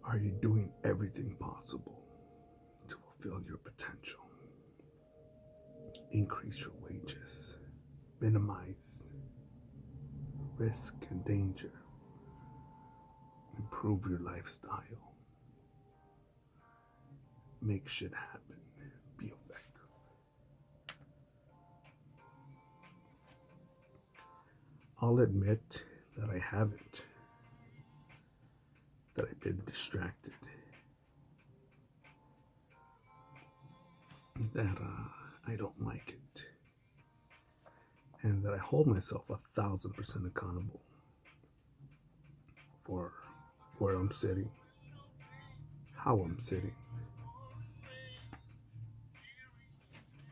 Are you doing everything possible to fulfill your potential? Increase your wages, minimize risk and danger, improve your lifestyle, make shit happen, be effective. I'll admit that I haven't, that I've been distracted, that I don't like it, and that I hold myself 1,000% accountable for where I'm sitting, how I'm sitting,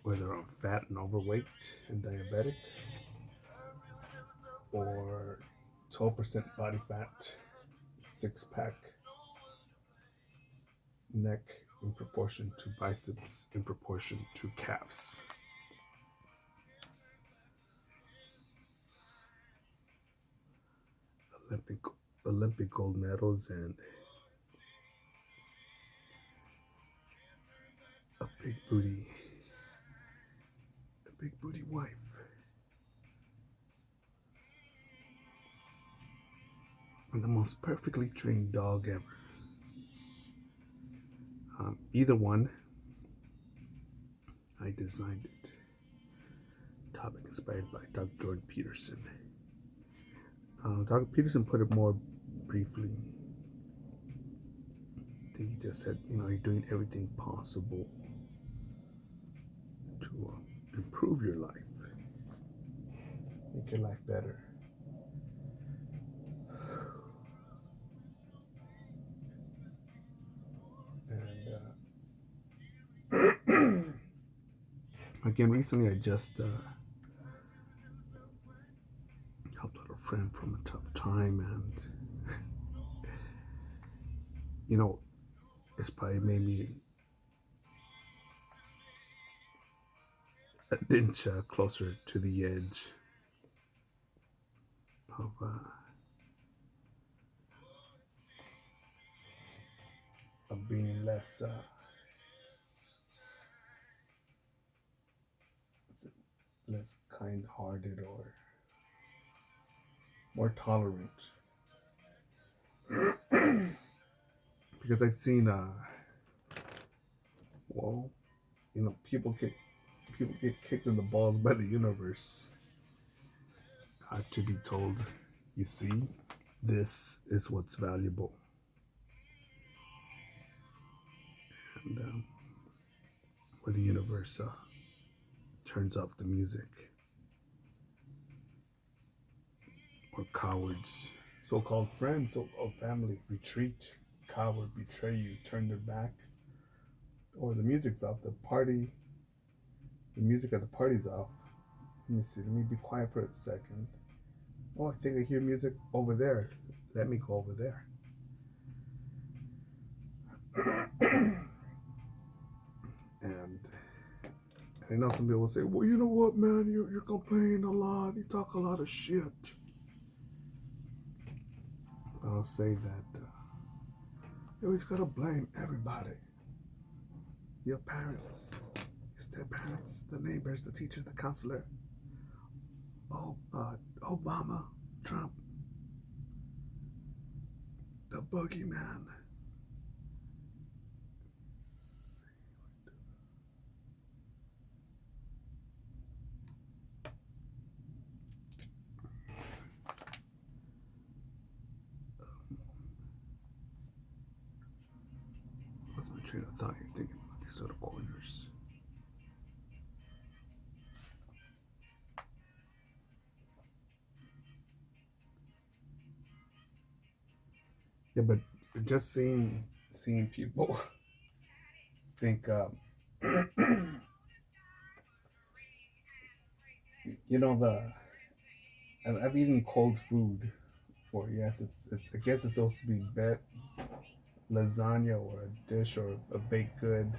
whether I'm fat and overweight and diabetic, or 12% body fat, six pack, neck in proportion to biceps, in proportion to calves. Olympic Olympic gold medals and a big booty wife. And the most perfectly trained dog ever. Either one, I designed it. Topic inspired by Dr. Jordan Peterson. Dr. Peterson put it more briefly. I think he just said, you're doing everything possible to improve your life, make your life better. And again, recently I just helped out a friend from a tough time, and it's probably made me an inch closer to the edge of being less kind-hearted or more tolerant. Because I've seen, well, people get kicked in the balls by the universe to be told, you see, this is what's valuable, and where the universe turns off the music, or cowards, so-called friends, so-called family, retreat, coward, betray you, turn their back, or the music's off, the music at the party's off. Let me see, let me be quiet for a second. Oh, I think I hear music over there. Let me go over there. And I know some people will say, well, you know what, man, you're complaining a lot, you talk a lot of shit. But I'll say that you always gotta blame everybody. Your parents, your step parents, the neighbors, the teacher, the counselor, Obama, Trump, the boogeyman. What's my train of thought? You're thinking about these little corners. Yeah, but just seeing people think, the I've eaten cold food, or yes, I guess it's supposed to be lasagna or a dish or a baked good,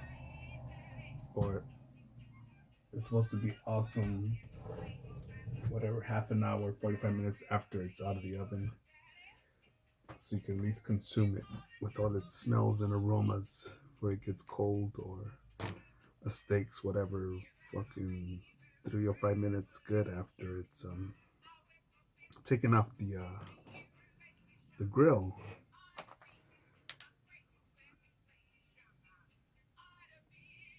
or it's supposed to be awesome. Whatever, half an hour, 45 minutes after it's out of the oven. so you can at least consume it with all its smells and aromas before it gets cold, or a steak's whatever, fucking 3 or 5 minutes good after it's taken off the grill.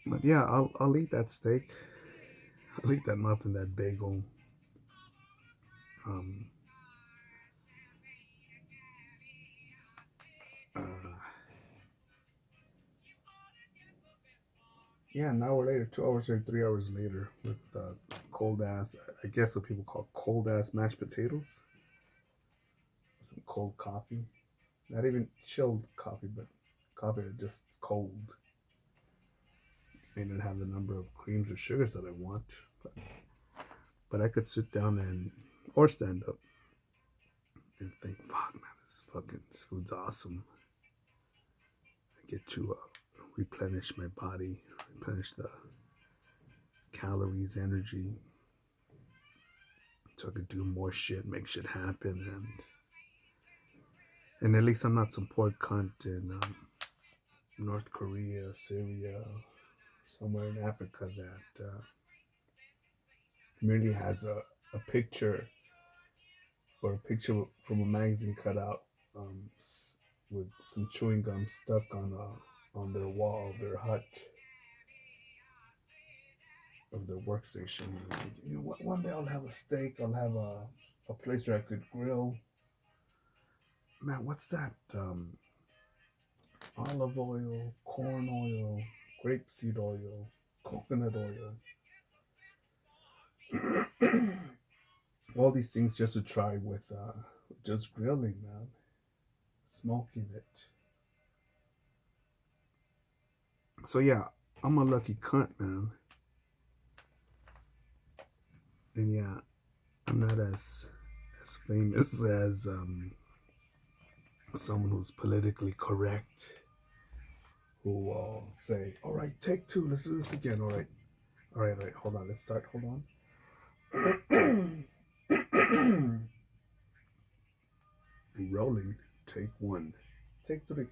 But yeah, I'll eat that steak. I'll eat that muffin, that bagel. Um, uh, yeah, an hour later, 2 hours or 3 hours later, with cold ass, I guess what people call cold ass mashed potatoes, some cold coffee. Not even chilled coffee, but coffee that's just cold. May not have the number of creams or sugars that I want, but I could sit down and or stand up and think, fuck man, this food's awesome. I get to replenish my body, replenish the calories, energy, so I could do more shit, make shit happen, and at least I'm not some poor cunt in North Korea, Syria, somewhere in Africa that merely has a picture or a picture from a magazine cut out um, with some chewing gum stuck on their wall of their hut, of their workstation. You know, one day I'll have a steak. I'll have a place where I could grill. Man, what's that? Olive oil, corn oil, grapeseed oil, coconut oil. All these things just to try with just grilling, man, smoking it. So yeah, I'm a lucky cunt, man. And yeah, I'm not as famous as someone who's politically correct, who will say, "All right, take two. Let's do this again. All right, all right. Hold on. Let's start. Hold on. Rolling. Take one. Take three.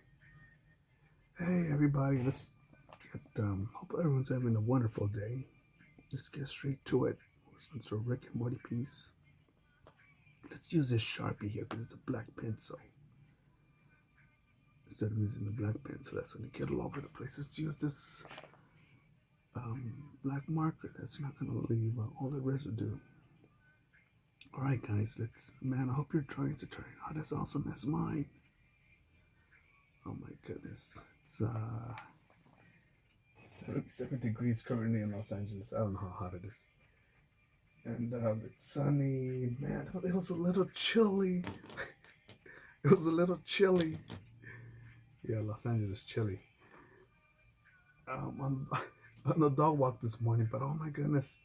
Hey, everybody. Let's get. Hope everyone's having a wonderful day. Let's get straight to it. It's a Rick and Morty piece. Let's use this Sharpie here because it's a black pencil. Instead of using the black pencil, that's going to get all over the place. Let's use this black marker that's not going to leave all the residue. All right, guys, man, I hope your drawings are turning out as awesome as mine. Oh my goodness. It's 77 degrees currently in Los Angeles. I don't know how hot it is. And it's sunny. Man, it was a little chilly. It was a little chilly. Yeah, Los Angeles chilly. On the dog walk this morning, but oh my goodness,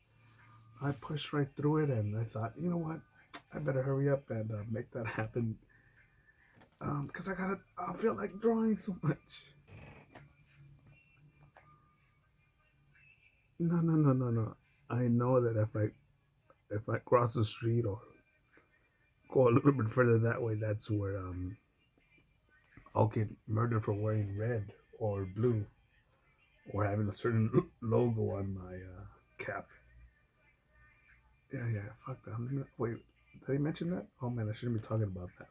I pushed right through it, and I thought, you know what, I better hurry up and make that happen, because I feel like drawing so much. No. I know that if I cross the street or go a little bit further that way, that's where I'll get murdered for wearing red or blue or having a certain logo on my cap. Yeah, fuck that. Wait, did they mention that? Oh man, I shouldn't be talking about that.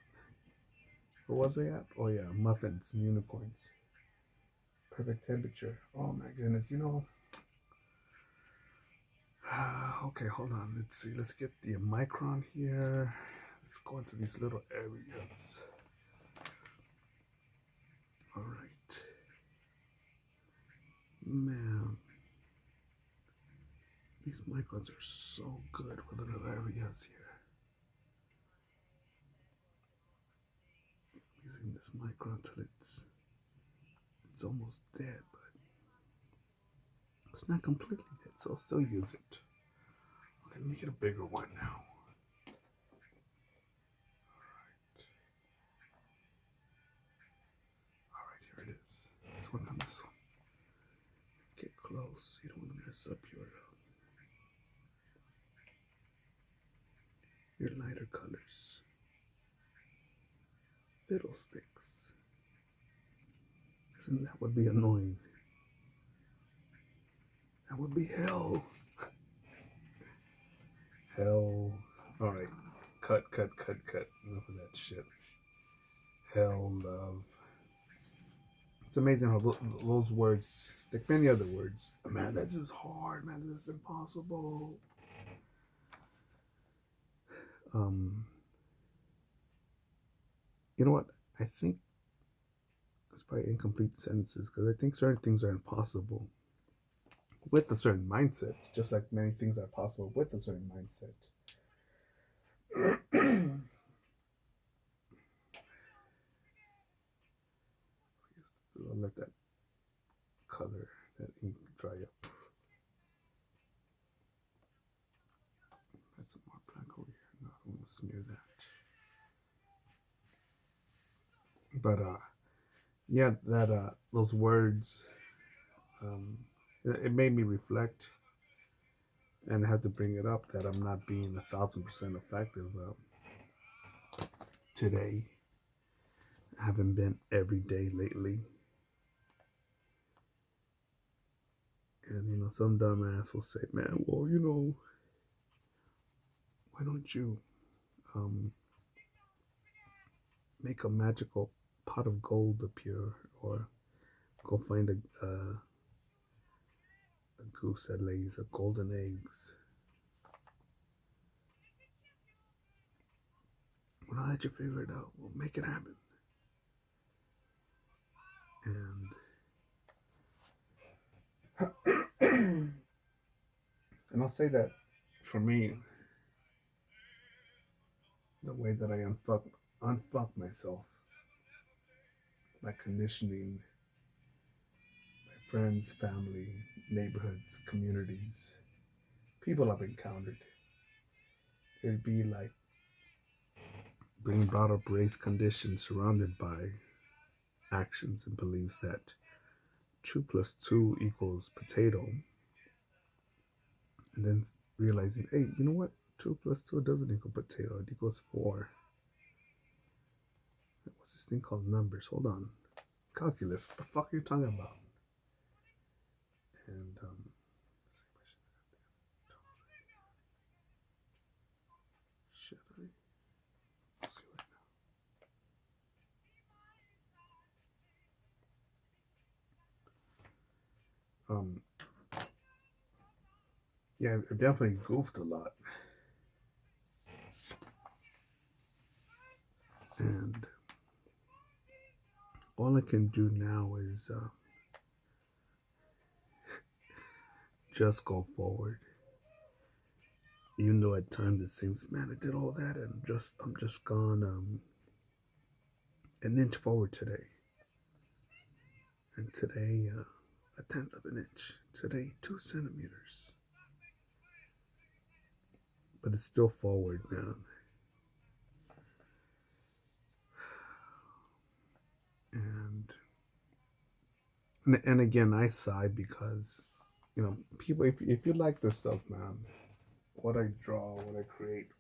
Where was they at? Oh yeah, muffins and unicorns. Perfect temperature. Oh my goodness, you know. Okay, hold on. Let's see. Let's get the micron here. Let's go into these little areas. All right. Man, these microns are so good for the little areas here. Using this micron till it's almost dead, but it's not completely dead, so I'll still use it. Okay, let me get a bigger one now. All right, here it is. Let's work on this one. Get close. You don't want to mess up your lighter colors. Fiddlesticks. Isn't that would be annoying? That would be hell. Hell. Alright. Cut, cut, cut, cut. Enough of that shit. Hell, love. It's amazing how those words, like many other words, man, this is hard, man, this is impossible. Um, you know what? I think it's probably incomplete sentences because I think certain things are impossible with a certain mindset, just like many things are possible with a certain mindset. I'll let that color, that ink dry up. That's some more black over here. No, I'm gonna smear that. But yeah, that those words, um, it made me reflect, and I had to bring it up that I'm not being 1,000% effective today. I haven't been every day lately, and some dumbass will say, "Man, well, why don't you um, make a magical pot of gold appear, or go find a goose that lays a golden eggs." Well, now that you figure it out, we'll make it happen. And and I'll say that for me, the way that I unfuck myself by conditioning my friends, family, neighborhoods, communities, people I've encountered, it'd be like being brought up, raised, conditioned, surrounded by actions and beliefs that 2 plus 2 equals potato, and then realizing, hey, you know what? 2 plus 2 doesn't equal potato, it equals 4. What's this thing called numbers? Hold on. Calculus. What the fuck are you talking about? And should I? Let's see right now. Yeah, I definitely goofed a lot, and all I can do now is just go forward. Even though at times it seems, man, I did all that, and I'm just gone an inch forward today, and today 1/10 of an inch. Today 2 centimeters, but it's still forward, man. And again, I sigh because people. If you like this stuff, man, what I draw, what I create,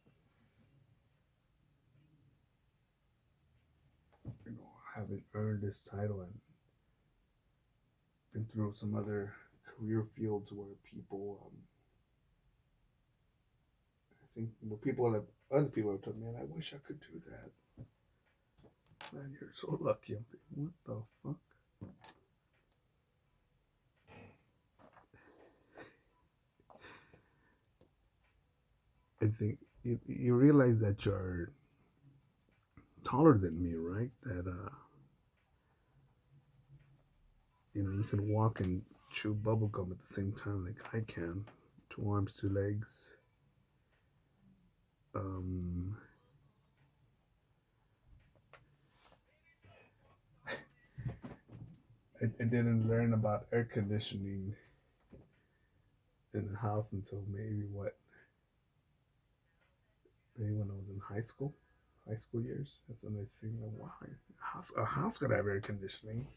having earned this title and been through some other career fields where people, I think, other people have told me, man, I wish I could do that. Man, you're so lucky. I'm thinking, what the fuck? I think you realize that you're taller than me, right? That you can walk and chew bubble gum at the same time like I can. 2 arms, 2 legs. Um, I didn't learn about air conditioning in the house until maybe when I was in high school years. That's when I seen, wow, a house could have air conditioning.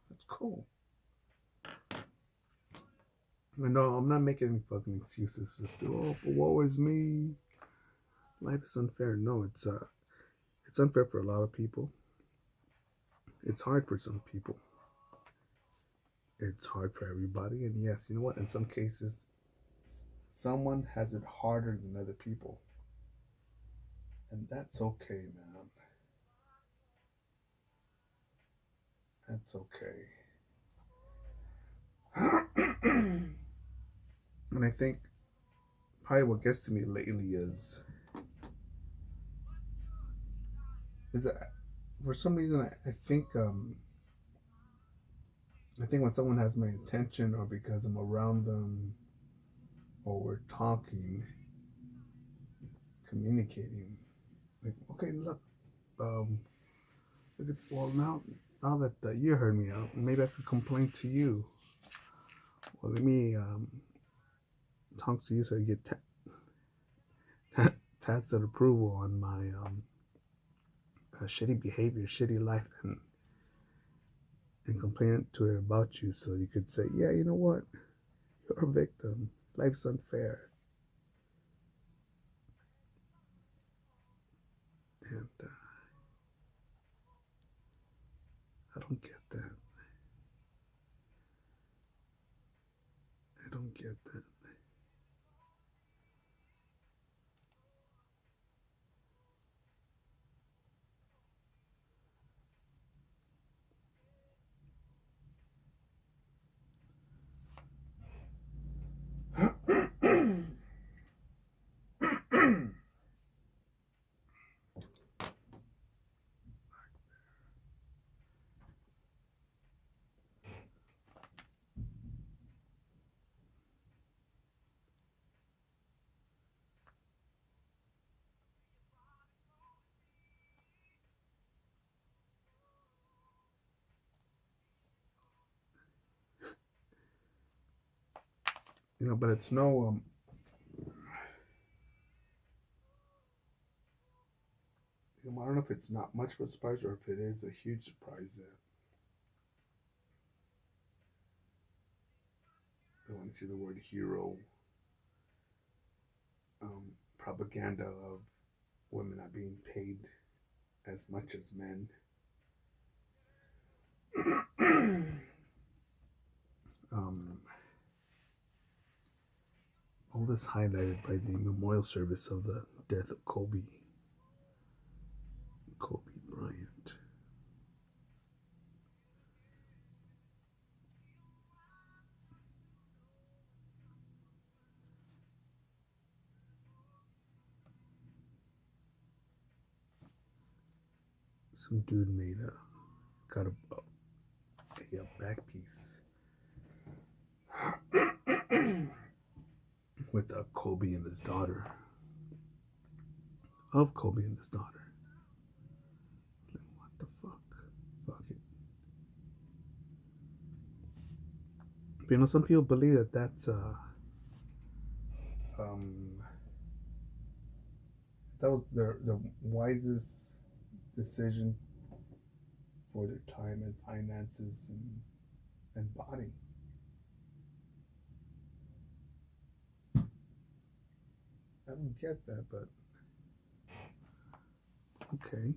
That's cool. No, I'm not making any fucking excuses. Just but woe is me. Life is unfair. No, it's unfair for a lot of people. It's hard for some people. It's hard for everybody. And yes, you know what? In some cases, someone has it harder than other people. And that's okay, man. That's okay. And I think probably what gets to me lately is that for some reason I think when someone has my attention or because I'm around them or we're talking, communicating, like okay, um, look at, well now that you heard me out, maybe I could complain to you. Well, let me talk to you so you get tats of approval on my shitty behavior, shitty life, and complain to it about you so you could say, yeah, you know what? You're a victim. Life's unfair. And I don't get that. I don't get that. You know, but it's no, you know, I don't know if it's not much of a surprise or if it is a huge surprise that when you see the word hero, propaganda of women not being paid as much as men. um, all this highlighted by the memorial service of the death of Kobe Bryant. Some dude got a back piece with Kobe and his daughter, of Kobe and his daughter. Like, what the fuck? Fuck it. But, you know, some people believe that um, that was the wisest decision for their time and finances and body. I don't get that, but okay.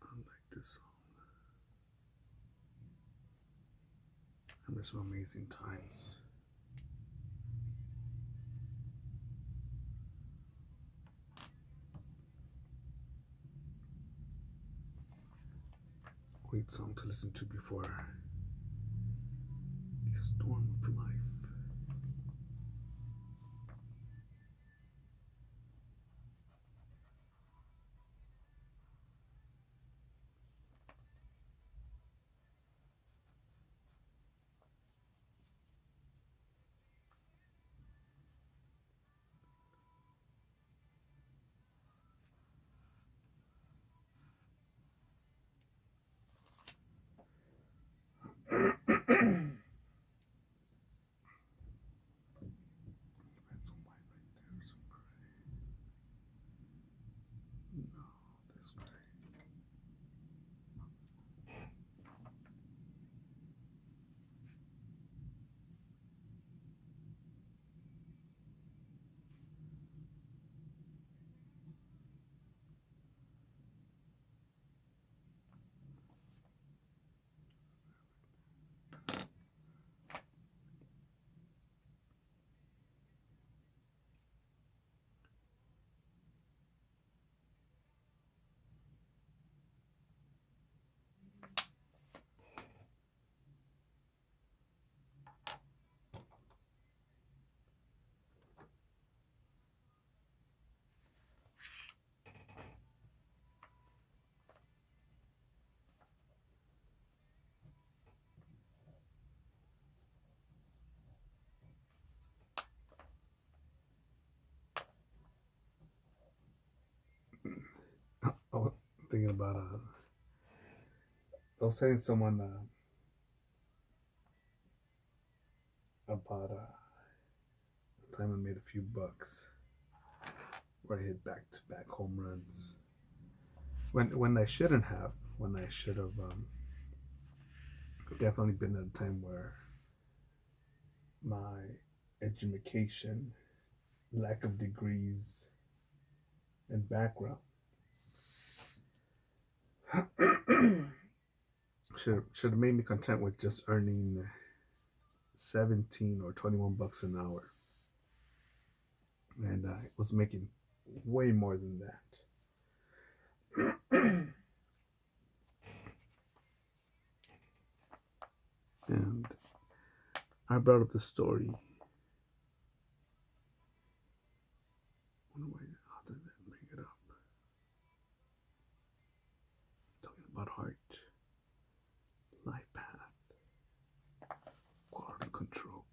I like this song. And there's some amazing times. Great song to listen to before the storm of life. I was thinking about I was saying to someone about the time I made a few bucks where I hit back to back home runs. When I shouldn't have. When I should have definitely been at a time where my education, lack of degrees, and background should have made me content with just earning 17 or 21 bucks an hour, and I was making way more than that. And I brought up the story. How did that bring it up? Talking about heart, life path, quality control,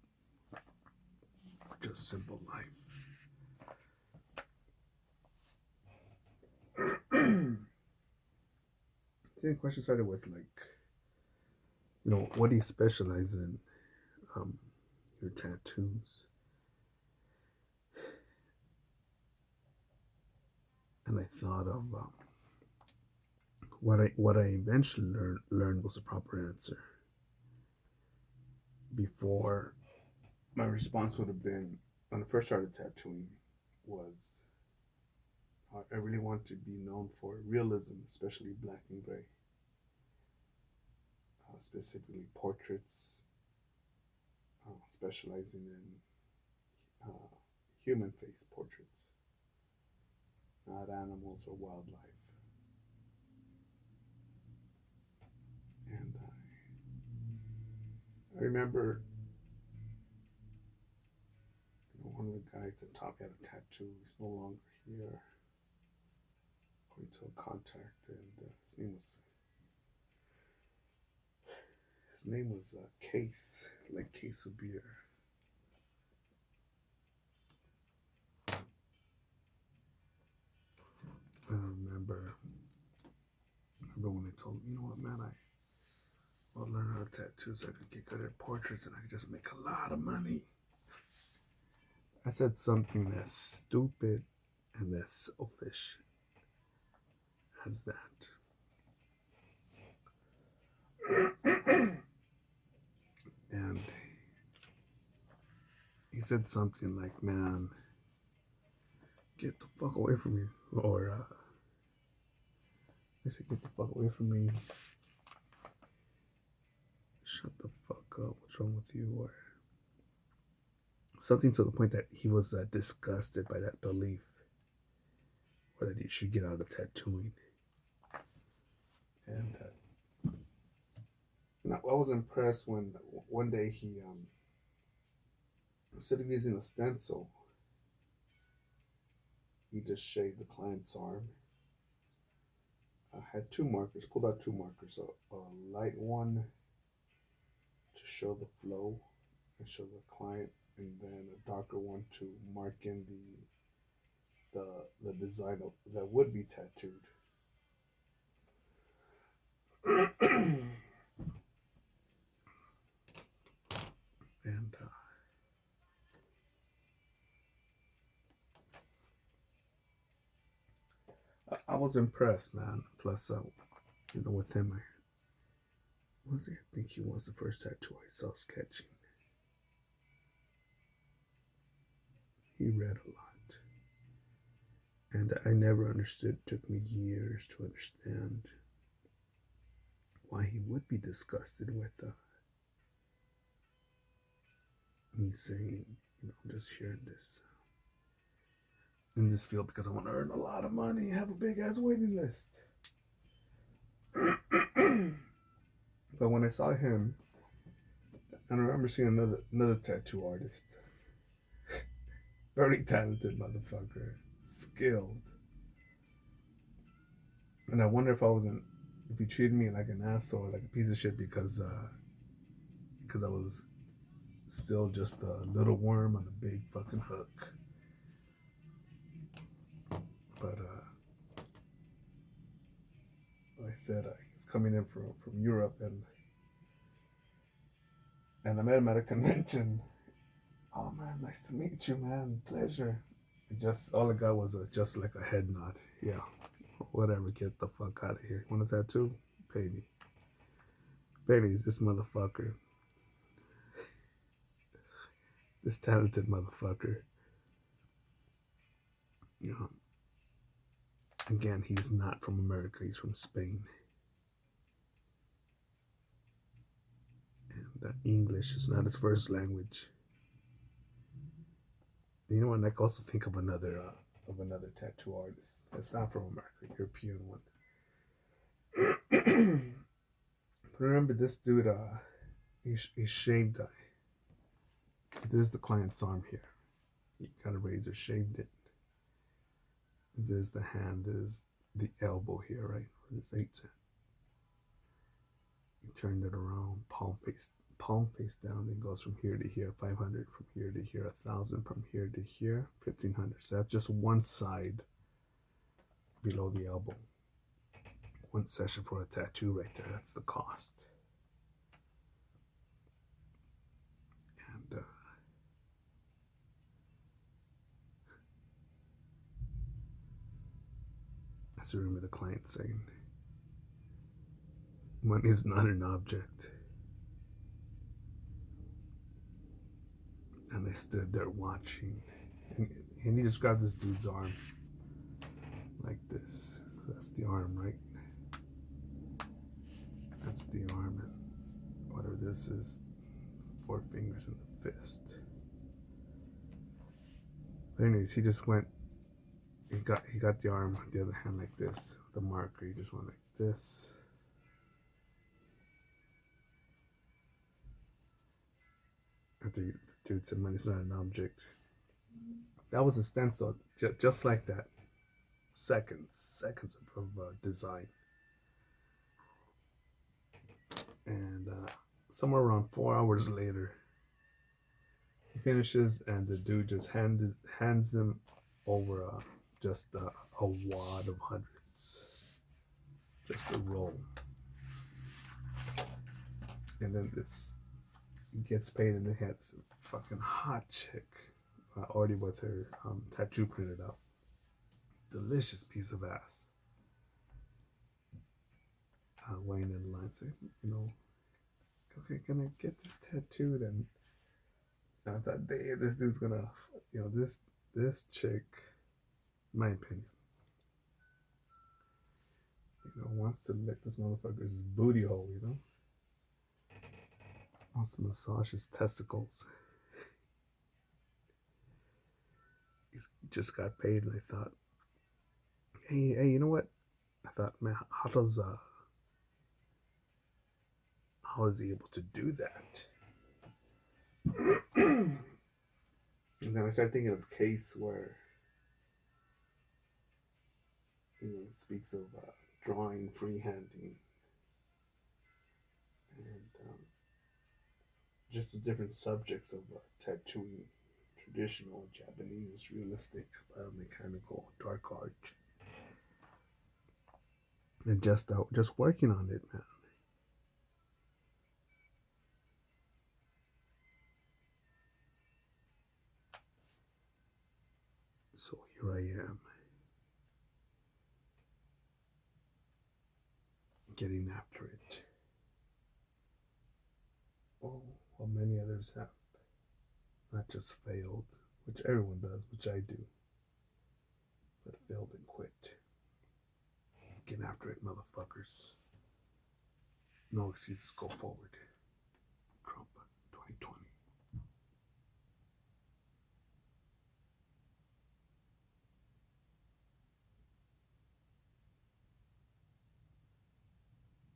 or just simple life. The question started with what do you specialize in? Your tattoos, and I thought of what I eventually learned was the proper answer. Before, my response would have been when I first started tattooing was I really want to be known for realism, especially black and gray, specifically portraits, specializing in human face portraits, not animals or wildlife. And I remember one of the guys that taught me how to tattoo is no longer here. Going to a contact, and his name was Case, like Case of beer. I remember when they told me, you know what, man, I'll learn how to tattoo so I could get good at portraits and I could just make a lot of money. I said something as stupid and as selfish as that. And he said something like, man, get the fuck away from me. Or I said, get the fuck away from me. Shut the fuck up. What's wrong with you? Or something to the point that he was disgusted by that belief, or that he should get out of tattooing. And I was impressed when one day he, instead of using a stencil, he just shaved the client's arm. I had two markers, pulled out two markers, a light one to show the flow and show the client, and then a darker one to mark in the design that would be tattooed. And I was impressed, man. Plus, with him, I think he was the first tattoo I saw sketching. He read a lot, and I never understood. It took me years to understand why he would be disgusted with me saying, I'm just here in this field because I want to earn a lot of money, have a big ass waiting list. But when I saw him, and I remember seeing another tattoo artist, very talented motherfucker, skilled, and I wonder if he treated me like an asshole, like a piece of shit because I was still just a little worm on a big fucking hook. But like I said, he's coming in from Europe, and I met him at a convention. Oh man, nice to meet you, man. Pleasure. And just all I got was just like a head nod. Yeah, whatever. Get the fuck out of here. Want a tattoo? Pay me. Bailey's this motherfucker. This talented motherfucker. You know, again, he's not from America. He's from Spain. And English is not his first language. You know what? I can also think of another tattoo artist that's not from America, European one. But remember this dude? He shaved. This is the client's arm here. He got a razor, shaved it. This is the hand. This is the elbow here, right? Where this H at. He turned it around, palm face down. Then goes from here to here, 500 from here to here, 1,000 from here to here, 1,500. So that's just one side below the elbow. One session for a tattoo right there. That's the cost. And I remember the client saying, money is not an object. And they stood there watching. And he just grabbed this dude's arm like this. That's the arm, right? That's the arm. And whatever this is, 4 fingers in the fist. But anyways, he just went, he got the arm with the other hand like this, the marker. He just went like this. After the dude said, money's not an object. That was a stencil, just like that. Seconds of design. And somewhere around 4 hours later, he finishes, and the dude just hands him over just a wad of hundreds, just a roll. And then he gets paid, and then he had this fucking hot chick already with her tattoo printed out. Delicious piece of ass. Waiting in line, saying, okay, can I get this tattooed? And I thought, this dude's gonna, this chick, in my opinion, wants to lick this motherfucker's booty hole, wants to massage his testicles. He just got paid, and I thought, hey, you know what? I thought, man, how is he able to do that? And then I started thinking of a case where, it speaks of drawing, freehanding, and just the different subjects of tattooing: traditional, Japanese, realistic, biomechanical, dark art, and just working on it, man. So here I am, getting after it. Oh, well, many others have not just failed, which everyone does, which I do, but failed and quit. Get after it, motherfuckers. No excuses, go forward.